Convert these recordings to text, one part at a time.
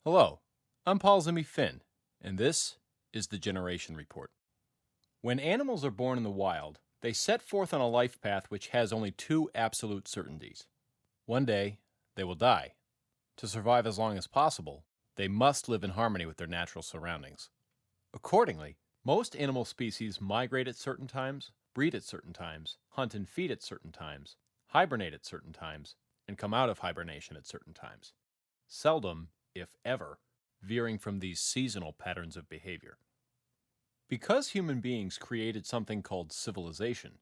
Hello, I'm Paul Zimmy Finn, and this is the Generation Report. When animals are born in the wild, they set forth on a life path which has only two absolute certainties. One day, they will die. To survive as long as possible, they must live in harmony with their natural surroundings. Accordingly, most animal species migrate at certain times, breed at certain times, hunt and feed at certain times, hibernate at certain times, and come out of hibernation at certain times. Seldom, if ever, veering from these seasonal patterns of behavior. Because human beings created something called civilization,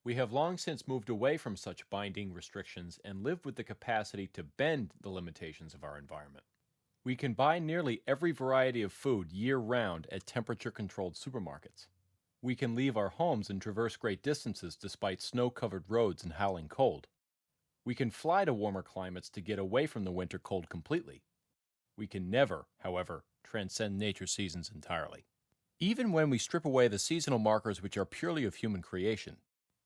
we have long since moved away from such binding restrictions and live with the capacity to bend the limitations of our environment. We can buy nearly every variety of food year-round at temperature-controlled supermarkets. We can leave our homes and traverse great distances despite snow-covered roads and howling cold. We can fly to warmer climates to get away from the winter cold completely. We can never, however, transcend nature's seasons entirely. Even when we strip away the seasonal markers which are purely of human creation,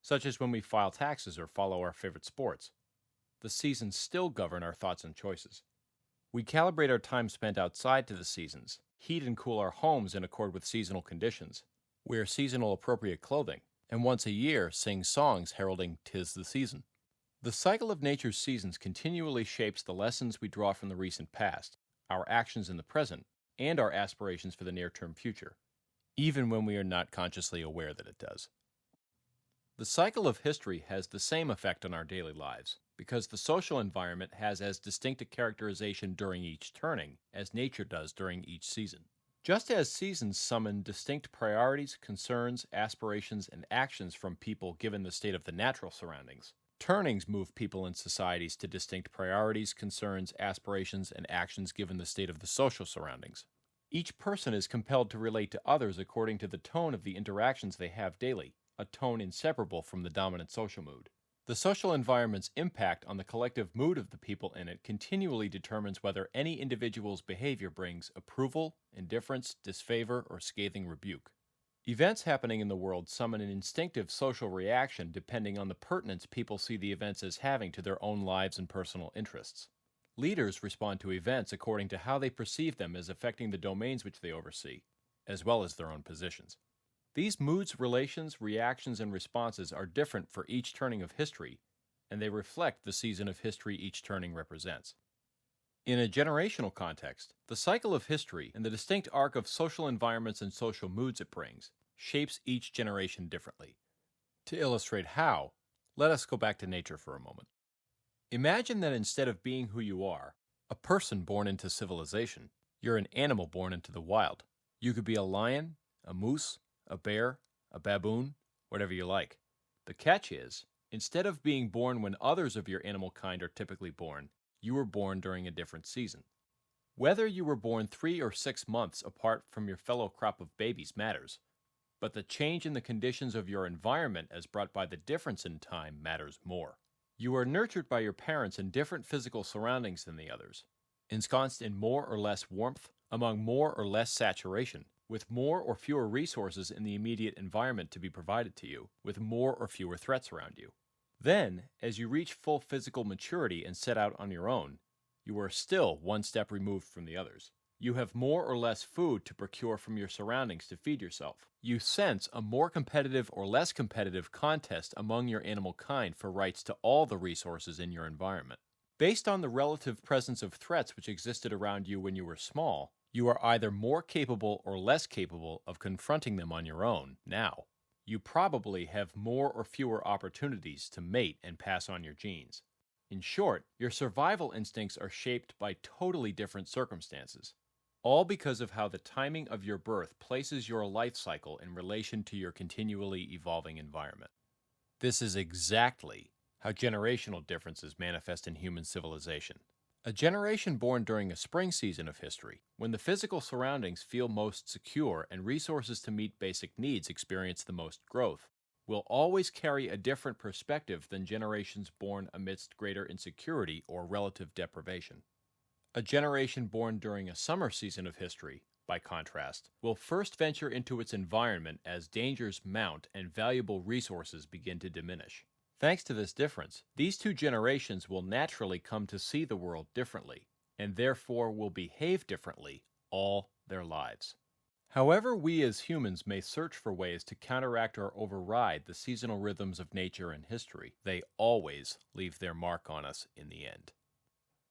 such as when we file taxes or follow our favorite sports, the seasons still govern our thoughts and choices. We calibrate our time spent outside to the seasons, heat and cool our homes in accord with seasonal conditions, wear seasonal appropriate clothing, and once a year sing songs heralding 'tis the season. The cycle of nature's seasons continually shapes the lessons we draw from the recent past, our actions in the present, and our aspirations for the near-term future, even when we are not consciously aware that it does. The cycle of history has the same effect on our daily lives, because the social environment has as distinct a characterization during each turning as nature does during each season. Just as seasons summon distinct priorities, concerns, aspirations, and actions from people given the state of the natural surroundings, turnings move people and societies to distinct priorities, concerns, aspirations, and actions given the state of the social surroundings. Each person is compelled to relate to others according to the tone of the interactions they have daily, a tone inseparable from the dominant social mood. The social environment's impact on the collective mood of the people in it continually determines whether any individual's behavior brings approval, indifference, disfavor, or scathing rebuke. Events happening in the world summon an instinctive social reaction depending on the pertinence people see the events as having to their own lives and personal interests. Leaders respond to events according to how they perceive them as affecting the domains which they oversee, as well as their own positions. These moods, relations, reactions, and responses are different for each turning of history, and they reflect the season of history each turning represents. In a generational context, the cycle of history and the distinct arc of social environments and social moods it brings shapes each generation differently. To illustrate how, let us go back to nature for a moment. Imagine that instead of being who you are, a person born into civilization, you're an animal born into the wild. You could be a lion, a moose, a bear, a baboon, whatever you like. The catch is, instead of being born when others of your animal kind are typically born, you were born during a different season. Whether you were born 3 or 6 months apart from your fellow crop of babies matters, but the change in the conditions of your environment as brought by the difference in time matters more. You are nurtured by your parents in different physical surroundings than the others, ensconced in more or less warmth, among more or less saturation, with more or fewer resources in the immediate environment to be provided to you, with more or fewer threats around you. Then, as you reach full physical maturity and set out on your own, you are still one step removed from the others. You have more or less food to procure from your surroundings to feed yourself. You sense a more competitive or less competitive contest among your animal kind for rights to all the resources in your environment. Based on the relative presence of threats which existed around you when you were small, you are either more capable or less capable of confronting them on your own now. You probably have more or fewer opportunities to mate and pass on your genes. In short, your survival instincts are shaped by totally different circumstances, all because of how the timing of your birth places your life cycle in relation to your continually evolving environment. This is exactly how generational differences manifest in human civilization. A generation born during a spring season of history, when the physical surroundings feel most secure and resources to meet basic needs experience the most growth, will always carry a different perspective than generations born amidst greater insecurity or relative deprivation. A generation born during a summer season of history, by contrast, will first venture into its environment as dangers mount and valuable resources begin to diminish. Thanks to this difference, these two generations will naturally come to see the world differently, and therefore will behave differently all their lives. However, we as humans may search for ways to counteract or override the seasonal rhythms of nature and history, they always leave their mark on us in the end.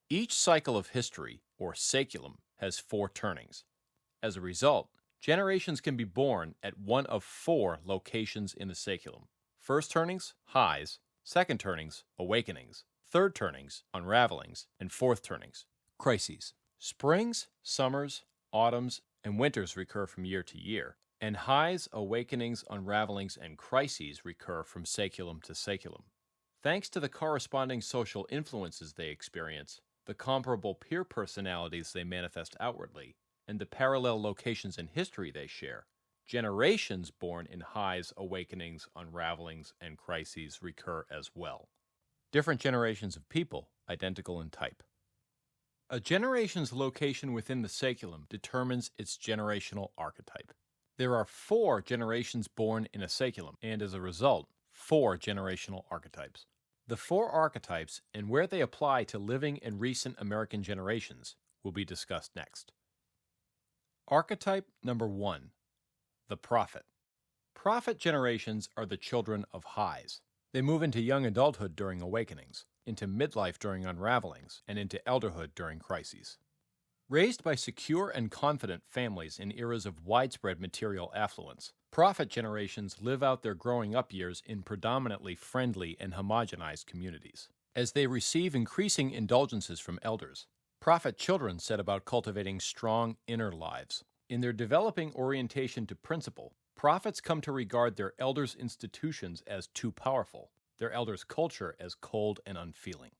Each cycle of history, or saculum, has 4 turnings. As a result, generations can be born at one of 4 locations in the saculum. First turnings, highs; second turnings, awakenings; third turnings, unravelings; and fourth turnings, crises. Springs, summers, autumns, and winters recur from year to year, and highs, awakenings, unravelings, and crises recur from saculum to saculum. Thanks to the corresponding social influences they experience, the comparable peer personalities they manifest outwardly, and the parallel locations in history they share, generations born in highs, awakenings, unravelings, and crises recur as well. Different generations of people, identical in type. A generation's location within the saculum determines its generational archetype. There are 4 generations born in a saculum, and as a result, 4 generational archetypes. The 4 archetypes and where they apply to living and recent American generations will be discussed next. Archetype number 1, the prophet. Prophet generations are the children of highs. They move into young adulthood during awakenings, into midlife during unravelings, and into elderhood during crises. Raised by secure and confident families in eras of widespread material affluence, prophet generations live out their growing up years in predominantly friendly and homogenized communities. As they receive increasing indulgences from elders, prophet children set about cultivating strong inner lives. In their developing orientation to principle, prophets come to regard their elders' institutions as too powerful, their elders' culture as cold and unfeeling.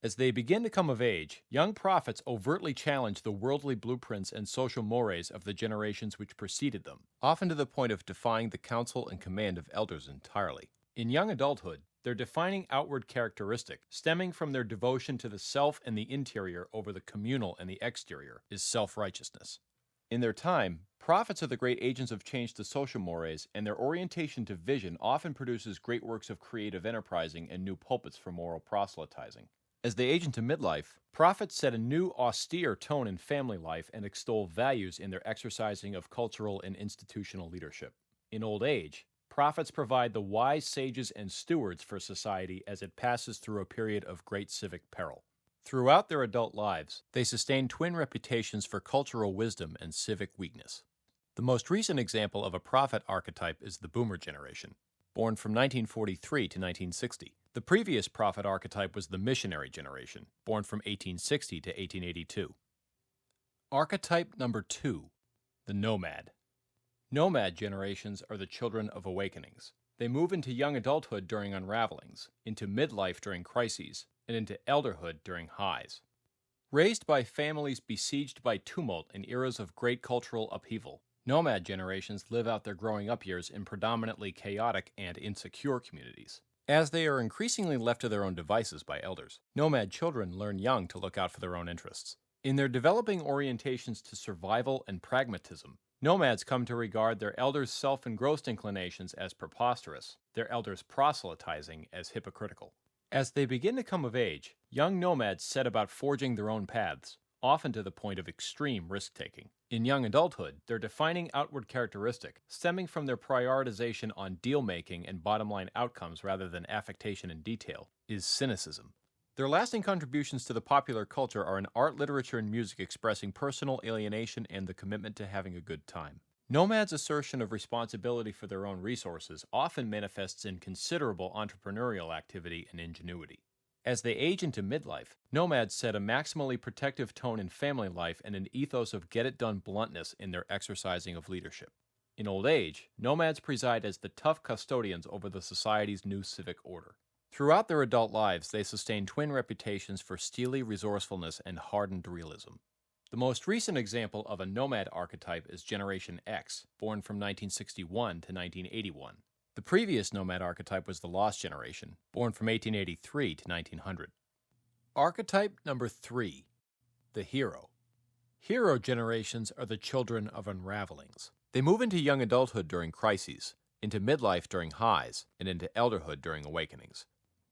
As they begin to come of age, young prophets overtly challenge the worldly blueprints and social mores of the generations which preceded them, often to the point of defying the counsel and command of elders entirely. In young adulthood, their defining outward characteristic, stemming from their devotion to the self and the interior over the communal and the exterior, is self-righteousness. In their time, prophets are the great agents of change to social mores, and their orientation to vision often produces great works of creative enterprising and new pulpits for moral proselytizing. As they age into midlife, prophets set a new austere tone in family life and extol values in their exercising of cultural and institutional leadership. In old age, prophets provide the wise sages and stewards for society as it passes through a period of great civic peril. Throughout their adult lives, they sustain twin reputations for cultural wisdom and civic weakness. The most recent example of a prophet archetype is the boomer generation, born from 1943 to 1960. The previous prophet archetype was the missionary generation, born from 1860 to 1882. Archetype number 2, the nomad. Nomad generations are the children of awakenings. They move into young adulthood during unravelings, into midlife during crises, and into elderhood during highs. Raised by families besieged by tumult in eras of great cultural upheaval, nomad generations live out their growing up years in predominantly chaotic and insecure communities. As they are increasingly left to their own devices by elders, nomad children learn young to look out for their own interests. In their developing orientations to survival and pragmatism, nomads come to regard their elders' self-engrossed inclinations as preposterous, their elders' proselytizing as hypocritical. As they begin to come of age, young nomads set about forging their own paths, often to the point of extreme risk-taking. In young adulthood, their defining outward characteristic, stemming from their prioritization on deal-making and bottom-line outcomes rather than affectation and detail, is cynicism. Their lasting contributions to the popular culture are in art, literature, and music expressing personal alienation and the commitment to having a good time. Nomads' assertion of responsibility for their own resources often manifests in considerable entrepreneurial activity and ingenuity. As they age into midlife, nomads set a maximally protective tone in family life and an ethos of get-it-done bluntness in their exercising of leadership. In old age, nomads preside as the tough custodians over the society's new civic order. Throughout their adult lives, they sustain twin reputations for steely resourcefulness and hardened realism. The most recent example of a nomad archetype is Generation X, born from 1961 to 1981. The previous nomad archetype was the Lost Generation, born from 1883 to 1900. Archetype number 3, the hero. Hero generations are the children of unravelings. They move into young adulthood during crises, into midlife during highs, and into elderhood during awakenings.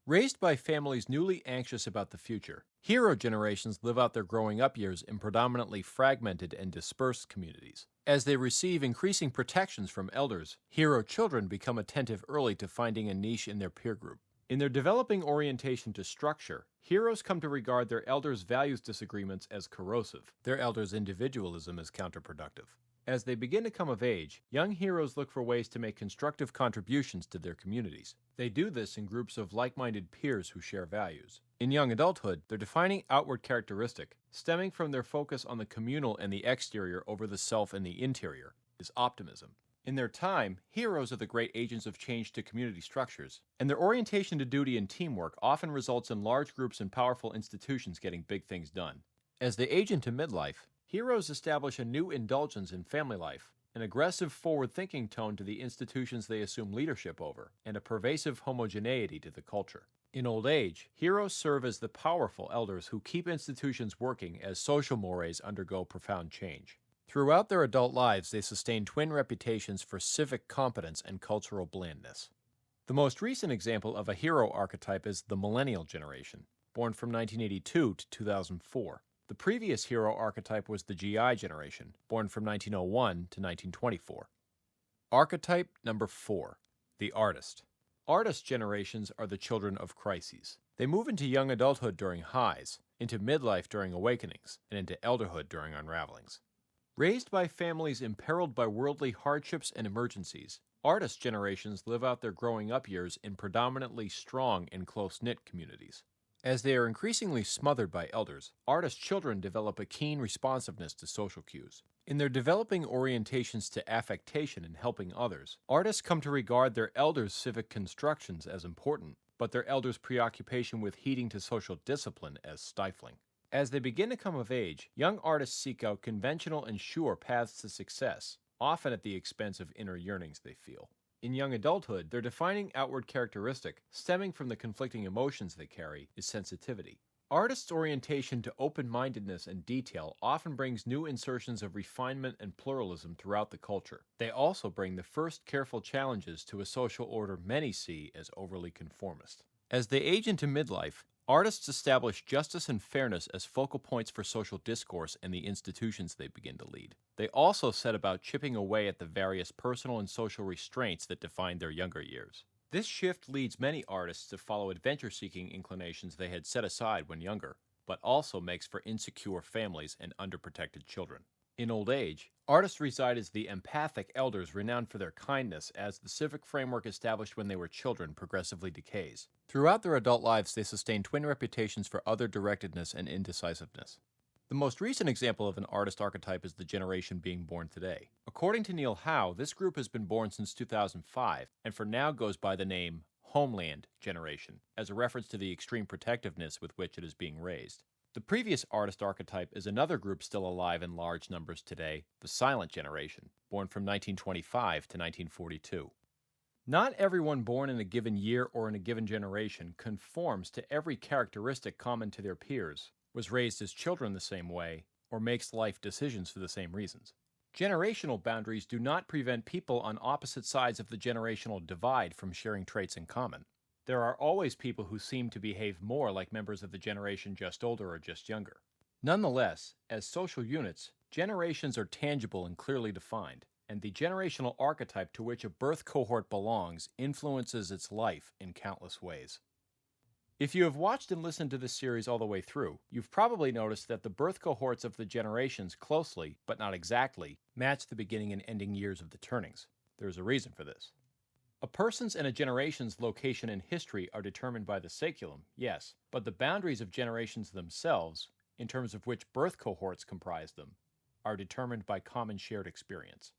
Raised by families newly anxious about the future, Hero generations live out their growing up years in predominantly fragmented and dispersed communities. As they receive increasing protections from elders, hero children become attentive early to finding a niche in their peer group. In their developing orientation to structure, heroes come to regard their elders' values disagreements as corrosive, their elders' individualism as counterproductive. As they begin to come of age, young heroes look for ways to make constructive contributions to their communities. They do this in groups of like-minded peers who share values. In young adulthood, their defining outward characteristic, stemming from their focus on the communal and the exterior over the self and the interior, is optimism. In their time, heroes are the great agents of change to community structures, and their orientation to duty and teamwork often results in large groups and powerful institutions getting big things done. As they age into midlife, heroes establish a new indulgence in family life, an aggressive forward-thinking tone to the institutions they assume leadership over, and a pervasive homogeneity to the culture. In old age, heroes serve as the powerful elders who keep institutions working as social mores undergo profound change. Throughout their adult lives, they sustain twin reputations for civic competence and cultural blandness. The most recent example of a hero archetype is the Millennial generation, born from 1982 to 2004. The previous hero archetype was the GI generation, born from 1901 to 1924. Archetype number 4, the artist. Artist generations are the children of crises. They move into young adulthood during highs, into midlife during awakenings, and into elderhood during unravelings. Raised by families imperiled by worldly hardships and emergencies, artist generations live out their growing up years in predominantly strong and close-knit communities. As they are increasingly smothered by elders, artist children develop a keen responsiveness to social cues. In their developing orientations to affectation and helping others, artists come to regard their elders' civic constructions as important, but their elders' preoccupation with heeding to social discipline as stifling. As they begin to come of age, young artists seek out conventional and sure paths to success, often at the expense of inner yearnings they feel. In young adulthood, their defining outward characteristic, stemming from the conflicting emotions they carry, is sensitivity. Artists' orientation to open-mindedness and detail often brings new insertions of refinement and pluralism throughout the culture. They also bring the first careful challenges to a social order many see as overly conformist. As they age into midlife, artists establish justice and fairness as focal points for social discourse and the institutions they begin to lead. They also set about chipping away at the various personal and social restraints that define their younger years. This shift leads many artists to follow adventure-seeking inclinations they had set aside when younger, but also makes for insecure families and underprotected children. In old age, artists reside as the empathic elders renowned for their kindness as the civic framework established when they were children progressively decays. Throughout their adult lives, they sustain twin reputations for other-directedness and indecisiveness. The most recent example of an artist archetype is the generation being born today. According to Neil Howe, this group has been born since 2005, and for now goes by the name Homeland Generation, as a reference to the extreme protectiveness with which it is being raised. The previous artist archetype is another group still alive in large numbers today, the Silent Generation, born from 1925 to 1942. Not everyone born in a given year or in a given generation conforms to every characteristic common to their peers, was raised as children the same way, or makes life decisions for the same reasons. Generational boundaries do not prevent people on opposite sides of the generational divide from sharing traits in common. There are always people who seem to behave more like members of the generation just older or just younger. Nonetheless, as social units, generations are tangible and clearly defined, and the generational archetype to which a birth cohort belongs influences its life in countless ways. If you have watched and listened to this series all the way through, you've probably noticed that the birth cohorts of the generations closely, but not exactly, match the beginning and ending years of the turnings. There's a reason for this. A person's and a generation's location in history are determined by the saeculum, yes, but the boundaries of generations themselves, in terms of which birth cohorts comprise them, are determined by common shared experience.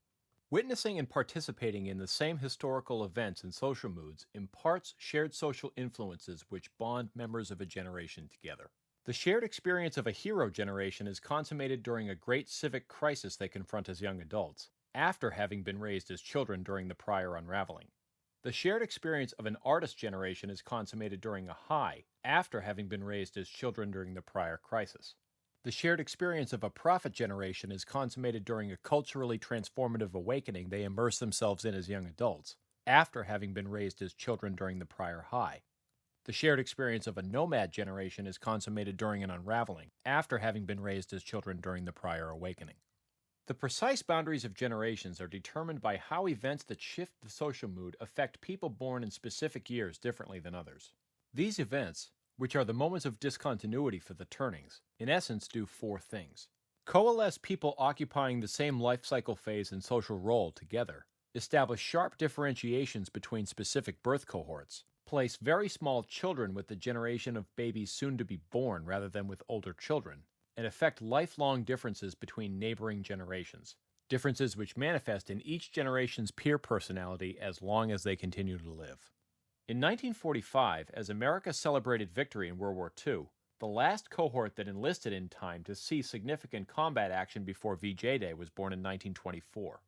Witnessing and participating in the same historical events and social moods imparts shared social influences which bond members of a generation together. The shared experience of a hero generation is consummated during a great civic crisis they confront as young adults, after having been raised as children during the prior unraveling. The shared experience of an artist generation is consummated during a high, after having been raised as children during the prior crisis. The shared experience of a prophet generation is consummated during a culturally transformative awakening they immerse themselves in as young adults, after having been raised as children during the prior high. The shared experience of a nomad generation is consummated during an unraveling, after having been raised as children during the prior awakening. The precise boundaries of generations are determined by how events that shift the social mood affect people born in specific years differently than others. These events, which are the moments of discontinuity for the turnings, in essence do four things. Coalesce people occupying the same life cycle phase and social role together, establish sharp differentiations between specific birth cohorts, place very small children with the generation of babies soon to be born rather than with older children, and affect lifelong differences between neighboring generations, differences which manifest in each generation's peer personality as long as they continue to live. In 1945, as America celebrated victory in World War II, the last cohort that enlisted in time to see significant combat action before VJ Day was born in 1924.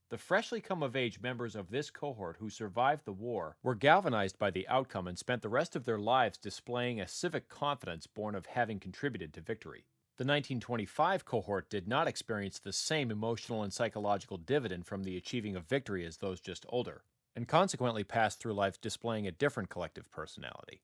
The freshly come-of-age members of this cohort who survived the war were galvanized by the outcome and spent the rest of their lives displaying a civic confidence born of having contributed to victory. The 1925 cohort did not experience the same emotional and psychological dividend from the achieving of victory as those just older, and consequently passed through life displaying a different collective personality.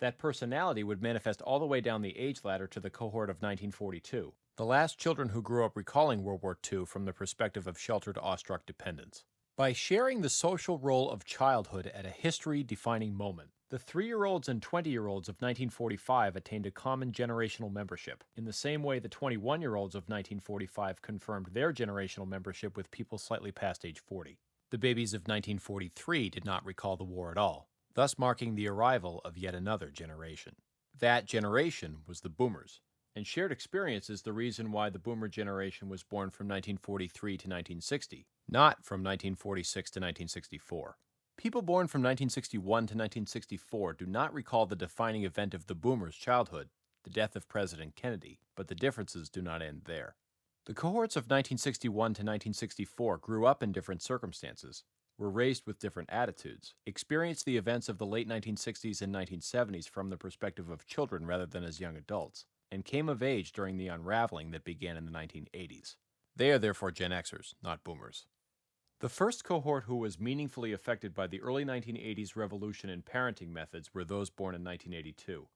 That personality would manifest all the way down the age ladder to the cohort of 1942, the last children who grew up recalling World War II from the perspective of sheltered awestruck dependents. By sharing the social role of childhood at a history-defining moment, the 3-year-olds and 20-year-olds of 1945 attained a common generational membership, in the same way the 21-year-olds of 1945 confirmed their generational membership with people slightly past age 40. The babies of 1943 did not recall the war at all, thus marking the arrival of yet another generation. That generation was the boomers, and shared experience is the reason why the boomer generation was born from 1943 to 1960, not from 1946 to 1964. People born from 1961 to 1964 do not recall the defining event of the boomers' childhood, the death of President Kennedy, but the differences do not end there. The cohorts of 1961 to 1964 grew up in different circumstances, were raised with different attitudes, experienced the events of the late 1960s and 1970s from the perspective of children rather than as young adults, and came of age during the unraveling that began in the 1980s. They are therefore Gen Xers, not boomers. The first cohort who was meaningfully affected by the early 1980s revolution in parenting methods were those born in 1982.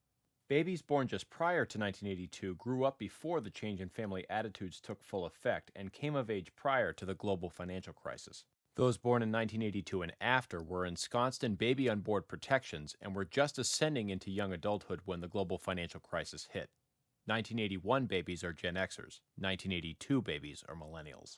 Babies born just prior to 1982 grew up before the change in family attitudes took full effect and came of age prior to the global financial crisis. Those born in 1982 and after were ensconced in baby-on-board protections and were just ascending into young adulthood when the global financial crisis hit. 1981 babies are Gen Xers, 1982 babies are Millennials.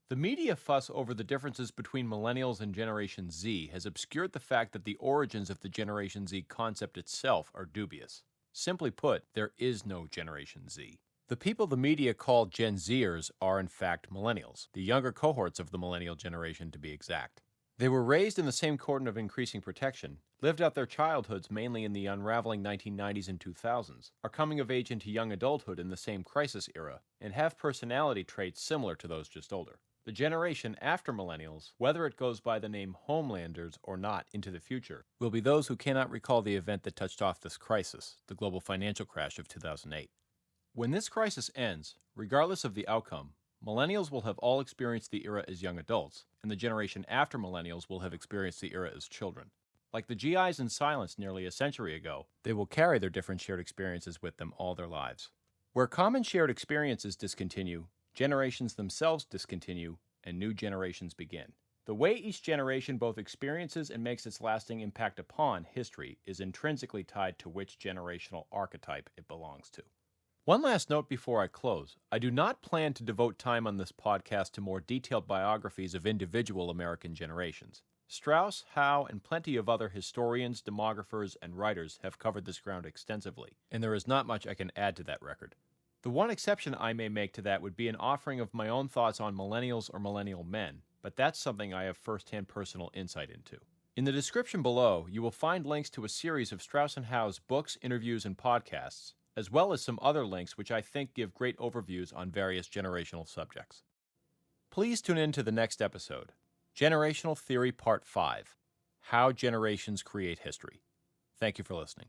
The media fuss over the differences between Millennials and Generation Z has obscured the fact that the origins of the Generation Z concept itself are dubious. Simply put, there is no Generation Z. The people the media call Gen Zers are in fact Millennials, the younger cohorts of the Millennial generation to be exact. They were raised in the same cordon of increasing protection, lived out their childhoods mainly in the unraveling 1990s and 2000s, are coming of age into young adulthood in the same crisis era, and have personality traits similar to those just older. The generation after Millennials, whether it goes by the name Homelanders or not into the future, will be those who cannot recall the event that touched off this crisis, the global financial crash of 2008. When this crisis ends, regardless of the outcome, Millennials will have all experienced the era as young adults, and the generation after Millennials will have experienced the era as children. Like the GIs in silence nearly a century ago, they will carry their different shared experiences with them all their lives. Where common shared experiences discontinue, generations themselves discontinue, and new generations begin. The way each generation both experiences and makes its lasting impact upon history is intrinsically tied to which generational archetype it belongs to. One last note before I close. I do not plan to devote time on this podcast to more detailed biographies of individual American generations. Strauss, Howe, and plenty of other historians, demographers, and writers have covered this ground extensively, and there is not much I can add to that record. The one exception I may make to that would be an offering of my own thoughts on millennials or millennial men, but that's something I have first-hand personal insight into. In the description below, you will find links to a series of Strauss and Howe's books, interviews, and podcasts, as well as some other links which I think give great overviews on various generational subjects. Please tune in to the next episode, Generational Theory Part 5, How Generations Create History. Thank you for listening.